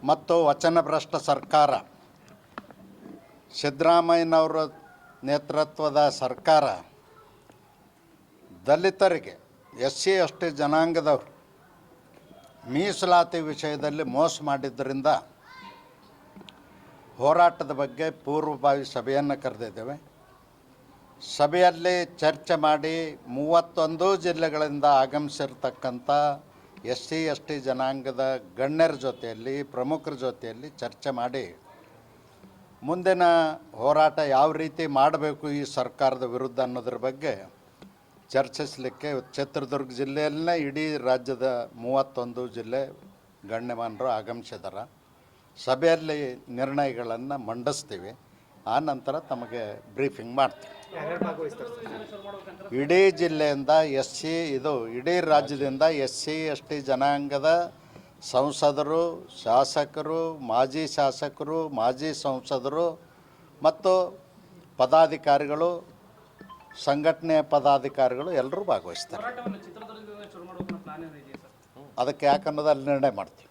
ಮತ್ತು ವಚನಭ್ರಷ್ಟ ಸರ್ಕಾರ ಸಿದ್ದರಾಮಯ್ಯನವರ ನೇತೃತ್ವದ ಸರ್ಕಾರ ದಲಿತರಿಗೆ SC ST ಜನಾಂಗದವರು ಮೀಸಲಾತಿ ವಿಷಯದಲ್ಲಿ ಮೋಸ ಮಾಡಿದ್ದರಿಂದ ಹೋರಾಟದ ಬಗ್ಗೆ ಪೂರ್ವಭಾವಿ ಸಭೆಯನ್ನು ಕರೆದಿದ್ದೇವೆ. ಸಭೆಯಲ್ಲಿ ಚರ್ಚೆ ಮಾಡಿ 31 ಜಿಲ್ಲೆಗಳಿಂದ ಆಗಮಿಸಿರ್ತಕ್ಕಂಥ SC ST ಜನಾಂಗದ ಗಣ್ಯರ ಜೊತೆಯಲ್ಲಿ ಪ್ರಮುಖರ ಜೊತೆಯಲ್ಲಿ ಚರ್ಚೆ ಮಾಡಿ ಮುಂದಿನ ಹೋರಾಟ ಯಾವ ರೀತಿ ಮಾಡಬೇಕು ಈ ಸರ್ಕಾರದ ವಿರುದ್ಧ ಅನ್ನೋದ್ರ ಬಗ್ಗೆ ಚರ್ಚಿಸಲಿಕ್ಕೆ ಚಿತ್ರದುರ್ಗ ಜಿಲ್ಲೆಯಲ್ಲೇ ಇಡೀ ರಾಜ್ಯದ 31 ಜಿಲ್ಲೆ ಗಣ್ಯಮಾನರು ಆಗಮಿಸಿದ್ದಾರೆ. ಸಭೆಯಲ್ಲಿ ನಿರ್ಣಯಗಳನ್ನು ಮಂಡಿಸ್ತೀವಿ. ಆ ನಂತರ ತಮಗೆ ಬ್ರೀಫಿಂಗ್ ಮಾಡ್ತೀವಿ. ಇಡೀ ಜಿಲ್ಲೆಯಿಂದ ಇಡೀ ರಾಜ್ಯದಿಂದ SC ST ಜನಾಂಗದ ಸಂಸದರು, ಶಾಸಕರು, ಮಾಜಿ ಶಾಸಕರು, ಮಾಜಿ ಸಂಸದರು ಮತ್ತು ಪದಾಧಿಕಾರಿಗಳು, ಸಂಘಟನೆಯ ಪದಾಧಿಕಾರಿಗಳು ಎಲ್ಲರೂ ಭಾಗವಹಿಸ್ತಾರೆ. ಅದಕ್ಕೆ ಯಾಕನ್ನೋದು ಅಲ್ಲಿ ನಿರ್ಣಯ ಮಾಡ್ತೀವಿ.